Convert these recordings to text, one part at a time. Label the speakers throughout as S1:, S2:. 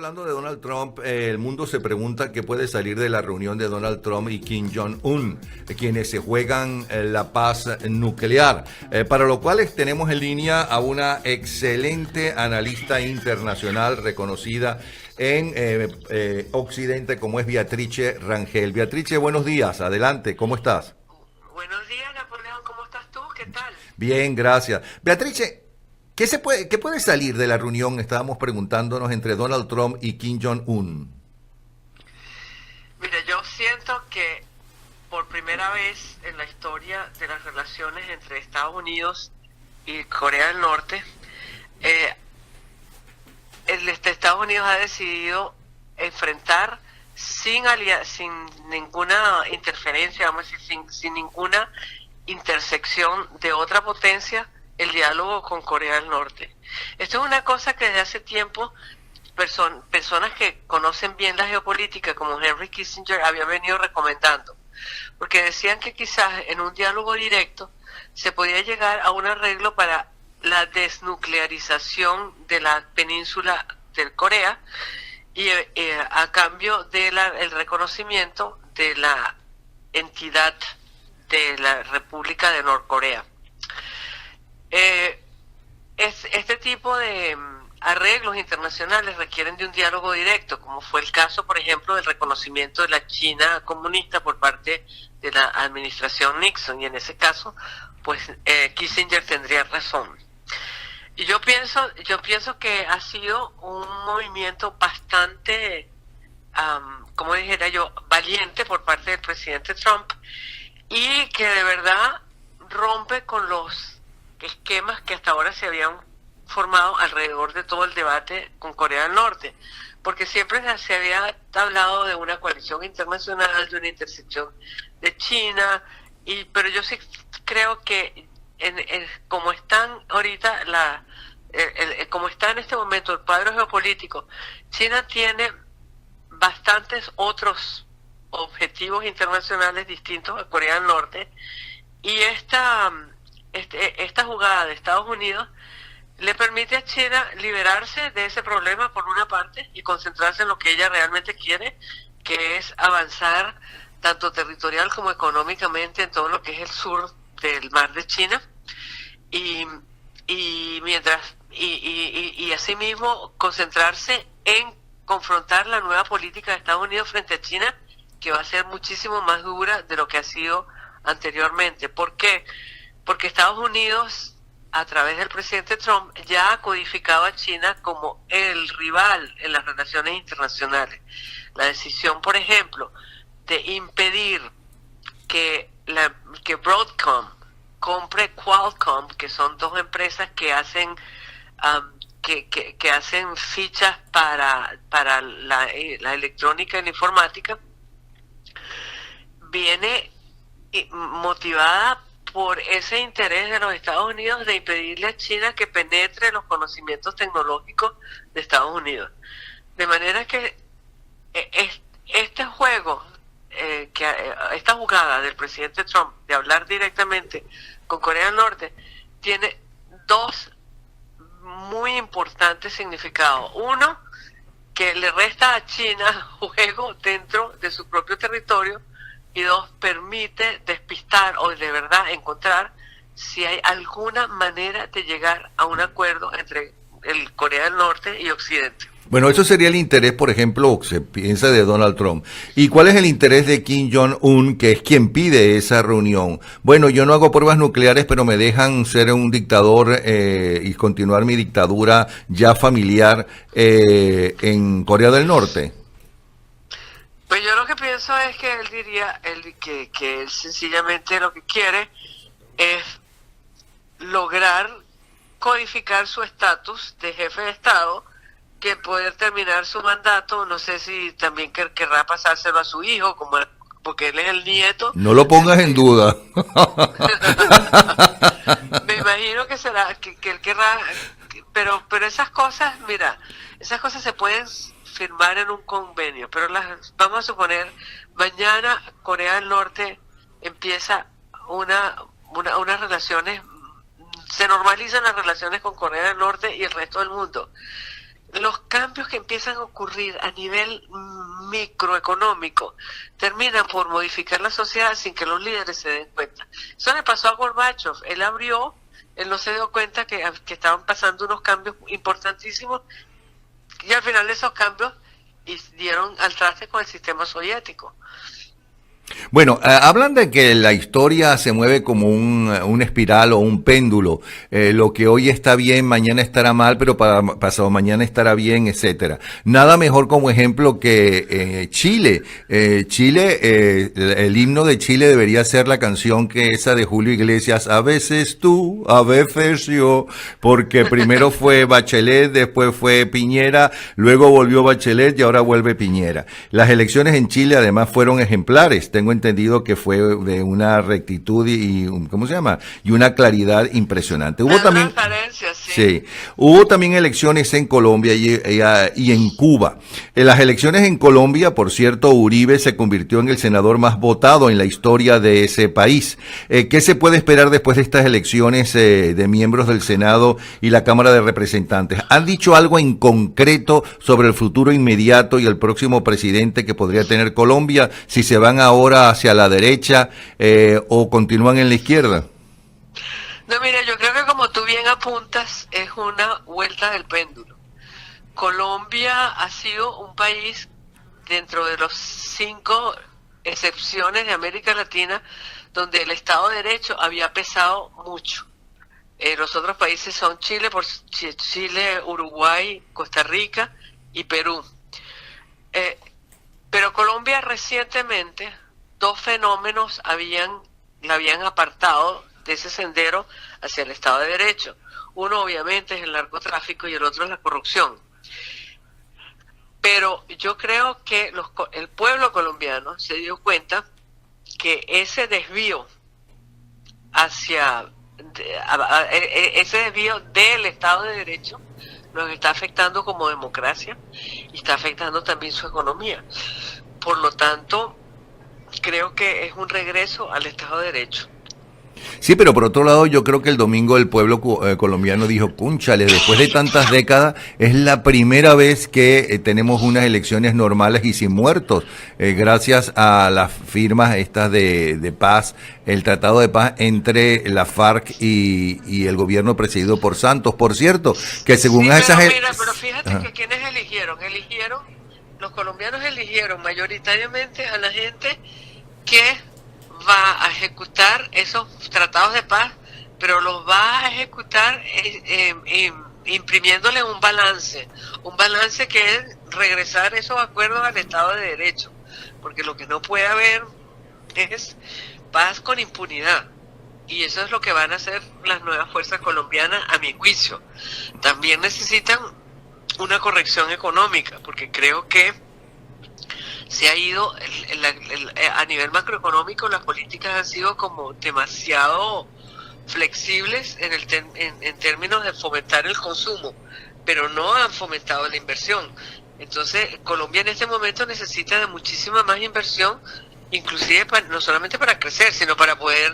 S1: hablando de Donald Trump, el mundo se pregunta qué puede salir de la reunión de Donald Trump y Kim Jong-un, quienes se juegan la paz nuclear, para lo cual tenemos en línea a una excelente analista internacional reconocida en Occidente, como es Beatrice Rangel. Beatrice, buenos días, adelante, ¿cómo estás?
S2: Buenos días, Napoleón, ¿cómo estás tú? ¿Qué tal?
S1: Bien, gracias. Beatrice, qué puede salir de la reunión? Estábamos preguntándonos entre Donald Trump y Kim Jong-un.
S2: Mira, yo siento que por primera vez en la historia de las relaciones entre Estados Unidos y Corea del Norte, eh, Estados Unidos ha decidido enfrentar sin ninguna interferencia, vamos a decir, sin ninguna intersección de otra potencia, el diálogo con Corea del Norte. Esto es una cosa que desde hace tiempo personas que conocen bien la geopolítica, como Henry Kissinger, había venido recomendando, porque decían que quizás en un diálogo directo se podía llegar a un arreglo para la desnuclearización de la península de Corea y a cambio del reconocimiento de la entidad de la República de Norcorea. Este tipo de arreglos internacionales requieren de un diálogo directo, como fue el caso, por ejemplo, del reconocimiento de la China comunista por parte de la administración Nixon, y en ese caso, pues Kissinger tendría razón. Y yo pienso que ha sido un movimiento bastante, como dijera yo, valiente por parte del presidente Trump, y que de verdad rompe con los esquemas que hasta ahora se habían formado alrededor de todo el debate con Corea del Norte, porque siempre se había hablado de una coalición internacional, de una intersección de China, pero yo sí creo que como están ahorita como está en este momento el cuadro geopolítico, China tiene bastantes otros objetivos internacionales distintos a Corea del Norte, y esta jugada de Estados Unidos le permite a China liberarse de ese problema por una parte y concentrarse en lo que ella realmente quiere, que es avanzar tanto territorial como económicamente en todo lo que es el sur del mar de China, y asimismo concentrarse en confrontar la nueva política de Estados Unidos frente a China, que va a ser muchísimo más dura de lo que ha sido anteriormente. ¿Por qué? Porque Estados Unidos, a través del presidente Trump, ya ha codificado a China como el rival en las relaciones internacionales. La decisión, por ejemplo, de impedir que Broadcom compre Qualcomm, que son dos empresas que hacen que hacen fichas para la electrónica y la informática, viene motivada por ese interés de los Estados Unidos de impedirle a China que penetre los conocimientos tecnológicos de Estados Unidos. De manera que este juego, esta jugada del presidente Trump de hablar directamente con Corea del Norte, tiene dos muy importantes significados. Uno, que le resta a China juego dentro de su propio territorio, y dos, permite despistar o de verdad encontrar si hay alguna manera de llegar a un acuerdo entre el Corea del Norte y Occidente.
S1: Bueno, eso sería el interés, por ejemplo, se piensa de Donald Trump. ¿Y cuál es el interés de Kim Jong-un, que es quien pide esa reunión? Bueno, yo no hago pruebas nucleares, pero me dejan ser un dictador y continuar mi dictadura ya familiar en Corea del Norte.
S2: Pues yo lo que pienso es que él diría que él sencillamente lo que quiere es lograr codificar su estatus de jefe de Estado, que poder terminar su mandato. No sé si también querrá pasárselo a su hijo, porque él es el nieto.
S1: No lo pongas en duda.
S2: Me imagino que será que él querrá, pero esas cosas, mira, esas cosas se pueden firmar en un convenio, pero vamos a suponer, mañana Corea del Norte empieza unas relaciones, se normalizan las relaciones con Corea del Norte y el resto del mundo. los cambios que empiezan a ocurrir a nivel microeconómico terminan por modificar la sociedad sin que los líderes se den cuenta. Eso le pasó a Gorbachev. Él abrió, él no se dio cuenta que estaban pasando unos cambios importantísimos y al final de esos cambios dieron al traste con el sistema soviético.
S1: Bueno, hablan de que la historia se mueve como una espiral o un péndulo. Lo que hoy está bien, mañana estará mal, pero pasado mañana estará bien, etcétera. Nada mejor como ejemplo que Chile. El himno de Chile debería ser la canción que esa de Julio Iglesias, a veces tú, a veces yo, porque primero fue Bachelet, después fue Piñera, luego volvió Bachelet y ahora vuelve Piñera. Las elecciones en Chile además fueron ejemplares. Tengo entendido que fue de una rectitud y ¿cómo se llama? Y una claridad impresionante. Hubo también, sí, hubo también elecciones en Colombia y en Cuba. En las elecciones en Colombia, por cierto, Uribe se convirtió en el senador más votado en la historia de ese país. ¿Qué se puede esperar después de estas elecciones de miembros del Senado y la Cámara de Representantes? ¿Han dicho algo en concreto sobre el futuro inmediato y el próximo presidente que podría tener Colombia, si se van ahora hacia la derecha o continúan en la izquierda?
S2: No, mira, yo creo que como tú bien apuntas, es una vuelta del péndulo. Colombia ha sido un país dentro de los 5 excepciones de América Latina donde el Estado de Derecho había pesado mucho. Los otros países son Chile, Uruguay, Costa Rica y Perú. Pero Colombia recientemente, 2 fenómenos la habían apartado de ese sendero hacia el Estado de Derecho. Uno obviamente es el narcotráfico y el otro es la corrupción. Pero yo creo que el pueblo colombiano se dio cuenta que ese desvío ese desvío del Estado de Derecho nos está afectando como democracia y está afectando también su economía. Por lo tanto, creo que es un regreso al Estado de Derecho.
S1: Sí, pero por otro lado yo creo que el domingo el pueblo colombiano dijo, cúnchale, después de tantas décadas es la primera vez que tenemos unas elecciones normales y sin muertos, gracias a las firmas estas de paz, el tratado de paz entre la FARC y el gobierno presidido por Santos. Por cierto, que según
S2: sí,
S1: esas...
S2: pero fíjate que quienes los colombianos eligieron mayoritariamente a la gente que va a ejecutar esos tratados de paz, pero los va a ejecutar imprimiéndole un balance que es regresar esos acuerdos al Estado de Derecho, porque lo que no puede haber es paz con impunidad, y eso es lo que van a hacer las nuevas fuerzas colombianas, a mi juicio. También necesitan una corrección económica, porque creo que se ha ido, a nivel macroeconómico, las políticas han sido como demasiado flexibles en términos de fomentar el consumo, pero no han fomentado la inversión. Entonces, Colombia en este momento necesita de muchísima más inversión, inclusive no solamente para crecer, sino para poder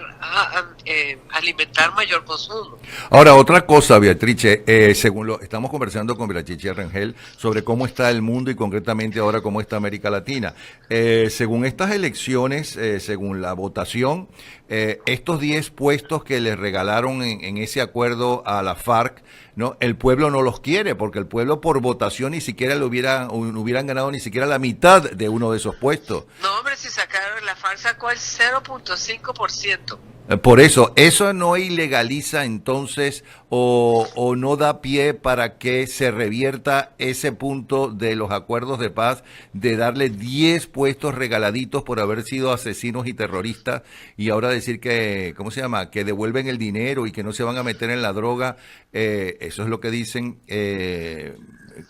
S2: alimentar mayor consumo.
S1: Ahora, otra cosa, Beatrice, estamos conversando con Beatrice Rangel sobre cómo está el mundo y concretamente ahora cómo está América Latina. Según estas elecciones, según la votación, estos 10 puestos que les regalaron en ese acuerdo a la FARC, ¿no? El pueblo no los quiere, porque el pueblo por votación ni siquiera hubieran ganado ni siquiera la mitad de uno de esos puestos.
S2: No, hombre, si sacaron, la FARC sacó el 0.5%.
S1: Por eso no ilegaliza entonces o no da pie para que se revierta ese punto de los acuerdos de paz de darle 10 puestos regaladitos por haber sido asesinos y terroristas y ahora decir que, ¿cómo se llama?, que devuelven el dinero y que no se van a meter en la droga. Eso es lo que dicen,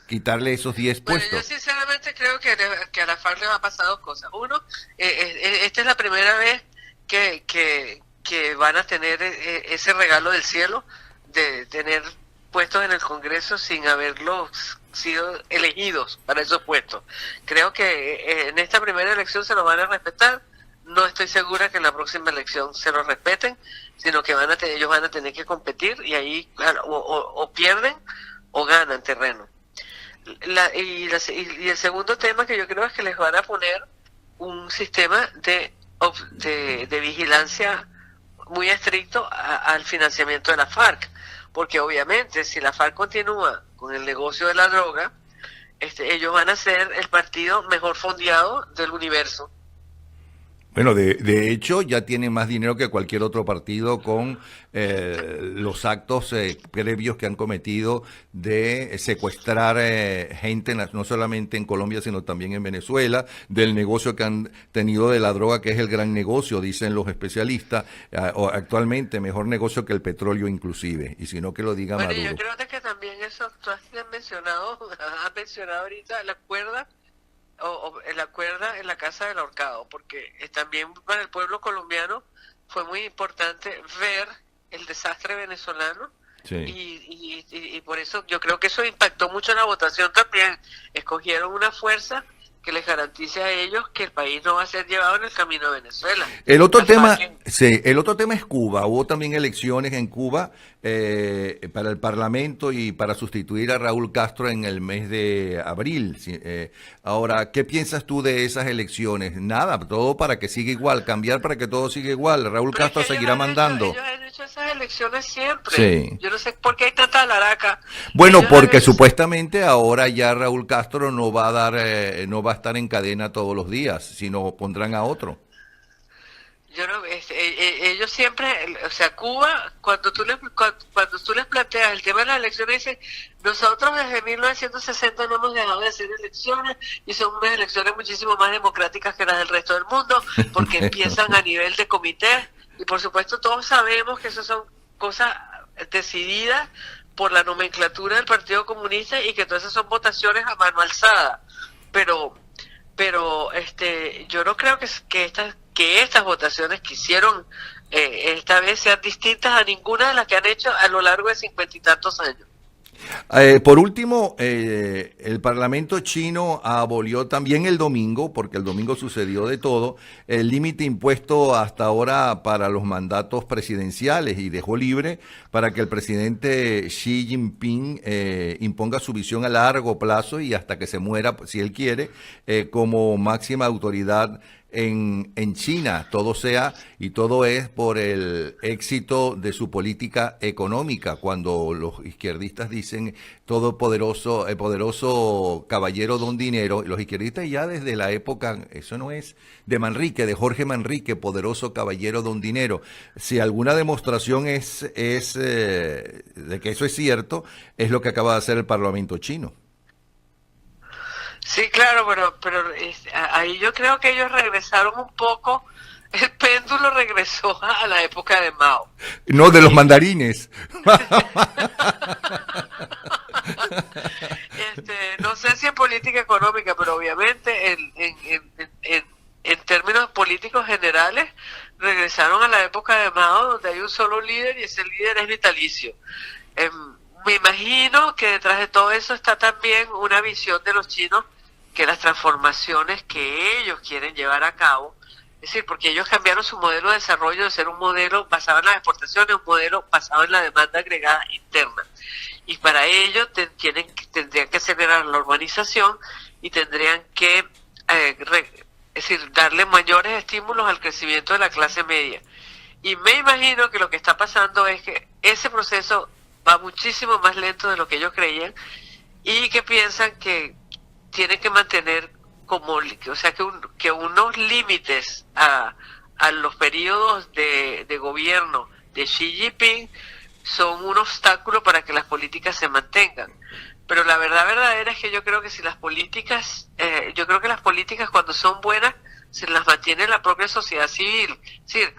S1: quitarle esos 10 puestos.
S2: Bueno, yo sinceramente creo que a la FARC le va a pasar 2 cosas. Uno, esta es la primera vez que van a tener ese regalo del cielo de tener puestos en el Congreso sin haberlos sido elegidos para esos puestos. Creo que en esta primera elección se lo van a respetar. No estoy segura que en la próxima elección se lo respeten, sino que ellos van a tener que competir y ahí, claro, o pierden o ganan terreno. y el segundo tema que yo creo es que les van a poner un sistema de vigilancia muy estricto al financiamiento de la FARC, porque obviamente si la FARC continúa con el negocio de la droga, ellos van a ser el partido mejor fondeado del universo.
S1: Bueno, de hecho ya tiene más dinero que cualquier otro partido con los actos previos que han cometido de secuestrar gente, no solamente en Colombia, sino también en Venezuela, del negocio que han tenido de la droga, que es el gran negocio, dicen los especialistas, o actualmente mejor negocio que el petróleo inclusive, y si no que lo diga
S2: Bueno,
S1: Maduro.
S2: yo creo que también eso, tú has mencionado ahorita la cuerda o en la cuerda en la casa del ahorcado, porque también para el pueblo colombiano fue muy importante ver el desastre venezolano
S1: Sí.
S2: y por eso yo creo que eso impactó mucho en la votación también. Escogieron una fuerza que les garantice a ellos que el país no va a ser llevado en el camino de Venezuela.
S1: El otro
S2: La
S1: tema,
S2: FARC,
S1: sí, el otro tema es Cuba. Hubo también elecciones en Cuba para el Parlamento y para sustituir a Raúl Castro en el mes de abril. Sí, ahora, ¿qué piensas tú de esas elecciones? Nada, todo para que siga igual, cambiar para que todo siga igual. Raúl
S2: pero es
S1: Castro
S2: que
S1: seguirá mandando.
S2: ellos han hecho esas elecciones siempre.
S1: Sí.
S2: Yo no sé por qué hay tanta laraca.
S1: Bueno,
S2: Ellos han
S1: porque
S2: hecho
S1: supuestamente ahora ya Raúl Castro no va a dar, no va a estar en cadena todos los días, sino pondrán a otro.
S2: Yo no, ellos siempre, o sea, Cuba, cuando tú les planteas el tema de las elecciones, dicen, nosotros desde 1960 no hemos dejado de hacer elecciones y son unas elecciones muchísimo más democráticas que las del resto del mundo, porque empiezan a nivel de comité y por supuesto todos sabemos que esas son cosas decididas por la nomenclatura del Partido Comunista y que todas esas son votaciones a mano alzada, pero yo no creo que estas votaciones que hicieron esta vez sean distintas a ninguna de las que han hecho a lo largo de 50 y tantos años.
S1: Por último, el Parlamento chino abolió también el domingo, porque el domingo sucedió de todo, el límite impuesto hasta ahora para los mandatos presidenciales y dejó libre para que el presidente Xi Jinping imponga su visión a largo plazo y hasta que se muera, si él quiere, como máxima autoridad en China. Todo sea y todo es por el éxito de su política económica. Cuando los izquierdistas dicen todopoderoso, el poderoso caballero don dinero, los izquierdistas ya desde la época, eso no es de Manrique, de Jorge Manrique, poderoso caballero don dinero. Si alguna demostración es de que eso es cierto, es lo que acaba de hacer el Parlamento chino.
S2: Sí, claro, pero ahí yo creo que ellos regresaron un poco, el péndulo regresó a la época de Mao.
S1: No, de los mandarines.
S2: No sé si en política económica, pero obviamente en términos políticos generales regresaron a la época de Mao, donde hay un solo líder y ese líder es vitalicio. Me imagino que detrás de todo eso está también una visión de los chinos que las transformaciones que ellos quieren llevar a cabo, es decir, porque ellos cambiaron su modelo de desarrollo de ser un modelo basado en las exportaciones, un modelo basado en la demanda agregada interna. Y para ello tendrían que acelerar la urbanización y tendrían que es decir, darle mayores estímulos al crecimiento de la clase media. Y me imagino que lo que está pasando es que ese proceso va muchísimo más lento de lo que ellos creían y que piensan que tienen que mantener o sea, que unos límites a los periodos de gobierno de Xi Jinping son un obstáculo para que las políticas se mantengan. Pero la verdad verdadera es que yo creo que si las políticas, cuando son buenas, se las mantiene la propia sociedad civil. Es decir,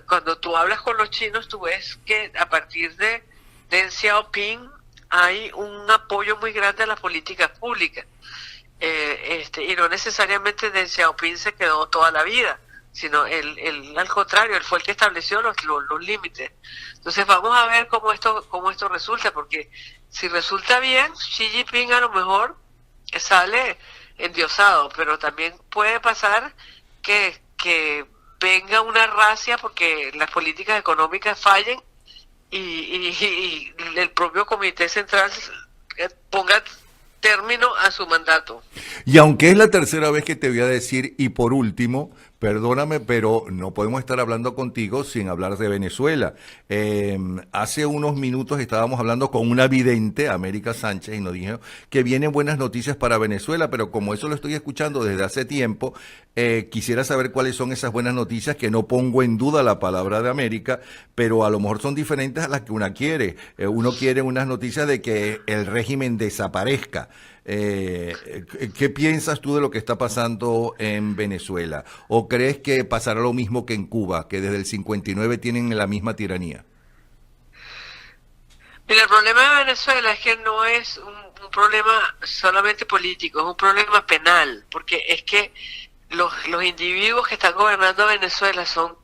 S2: cuando tú hablas con los chinos, tú ves que a partir de Deng Xiaoping hay un apoyo muy grande a las políticas públicas. Y no necesariamente Deng Xiaoping se quedó toda la vida, sino él al contrario, él fue el que estableció los límites. Entonces vamos a ver cómo esto resulta, porque si resulta bien, Xi Jinping a lo mejor sale endiosado, pero también puede pasar que venga una racia porque las políticas económicas fallen y el propio Comité Central ponga término a su mandato.
S1: Y aunque es la tercera vez que te voy a decir, y por último, perdóname, pero no podemos estar hablando contigo sin hablar de Venezuela. Hace unos minutos estábamos hablando con una vidente, América Sánchez, y nos dijo que vienen buenas noticias para Venezuela, pero como eso lo estoy escuchando desde hace tiempo, quisiera saber cuáles son esas buenas noticias, que no pongo en duda la palabra de América, pero a lo mejor son diferentes a las que una quiere. Uno quiere unas noticias de que el régimen desaparezca. ¿Qué piensas tú de lo que está pasando en Venezuela? ¿O crees que pasará lo mismo que en Cuba, que desde el 59 tienen la misma tiranía?
S2: Mira, el problema de Venezuela es que no es un problema solamente político, es un problema penal, porque es que los individuos que están gobernando Venezuela son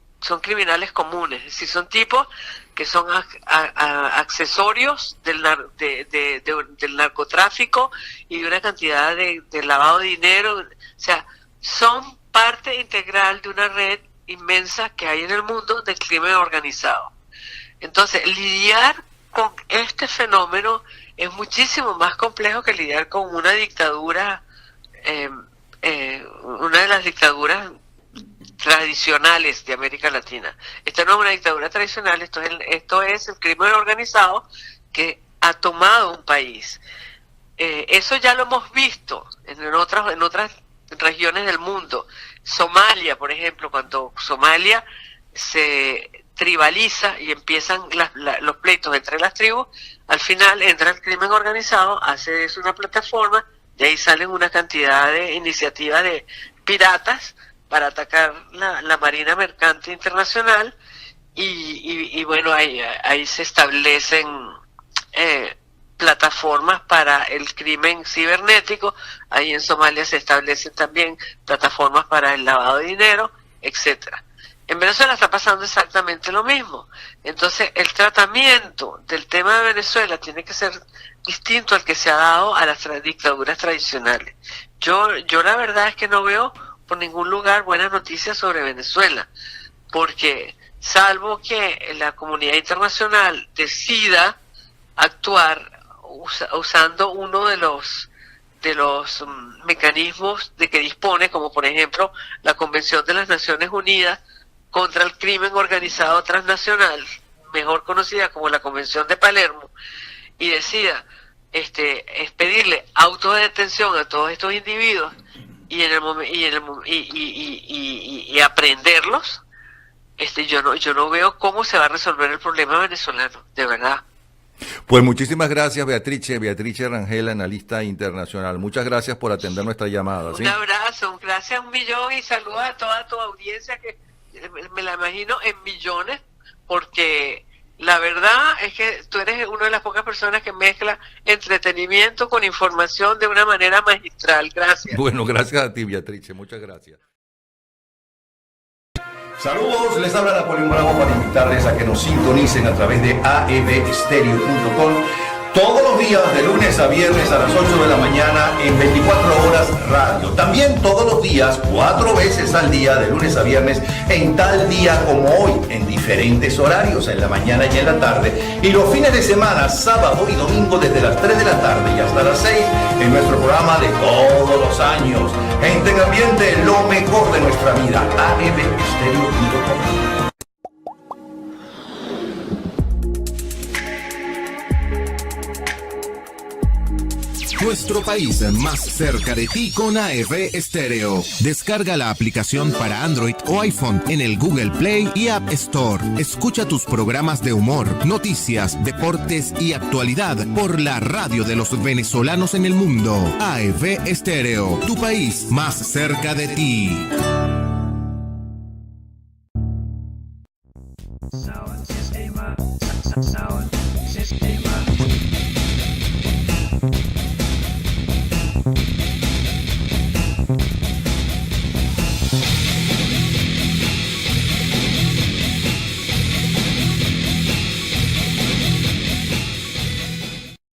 S2: criminales comunes, es decir, son tipos que son accesorios del narcotráfico y de una cantidad de lavado de dinero, o sea, son parte integral de una red inmensa que hay en el mundo del crimen organizado. Entonces, lidiar con este fenómeno es muchísimo más complejo que lidiar con una dictadura, una de las dictaduras tradicionales de América Latina. Esta no es una dictadura tradicional, esto es el crimen organizado que ha tomado un país. Eso ya lo hemos visto en otras regiones del mundo. Somalia, por ejemplo, cuando Somalia se tribaliza y empiezan los pleitos entre las tribus, al final entra el crimen organizado, hace eso una plataforma, de ahí salen una cantidad de iniciativas de piratas para atacar la Marina Mercante Internacional y bueno, ahí se establecen plataformas para el crimen cibernético, ahí en Somalia se establecen también plataformas para el lavado de dinero, etcétera. En Venezuela está pasando exactamente lo mismo. Entonces, el tratamiento del tema de Venezuela tiene que ser distinto al que se ha dado a las dictaduras tradicionales. Yo la verdad es que no veo por ningún lugar buenas noticias sobre Venezuela, porque salvo que la comunidad internacional decida actuar usando uno de los mecanismos de que dispone, como por ejemplo la Convención de las Naciones Unidas contra el Crimen Organizado Transnacional, mejor conocida como la Convención de Palermo, y decida es pedirle autodetención a todos estos individuos y aprenderlos, yo no veo cómo se va a resolver el problema venezolano, de verdad.
S1: Pues muchísimas gracias, Beatrice Rangel, analista internacional. Muchas gracias por atender nuestra llamada. ¿Sí?
S2: Un abrazo, gracias un millón y saludos a toda tu audiencia, que me la imagino en millones, porque la verdad es que tú eres una de las pocas personas que mezcla entretenimiento con información de una manera magistral. Gracias.
S1: Bueno, gracias a ti, Beatrice. Muchas gracias. Saludos, les habla Napoleón Bravo para invitarles a que nos sintonicen a través de aevestereo.com todos los días de lunes a viernes a las 8 de la mañana en 24 horas radio. También todos los días, 4 veces al día, de lunes a viernes, en tal día como hoy, en diferentes horarios, en la mañana y en la tarde. Y los fines de semana, sábado y domingo, desde las 3 de la tarde y hasta las 6, en nuestro programa de todos los años. Gente en ambiente, lo mejor de nuestra vida. aevestereo.com.
S3: Nuestro país más cerca de ti con AEV Estéreo. Descarga la aplicación para Android o iPhone en el Google Play y App Store. Escucha tus programas de humor, noticias, deportes y actualidad por la radio de los venezolanos en el mundo. AEV Estéreo, tu país más cerca de ti.
S4: Sound system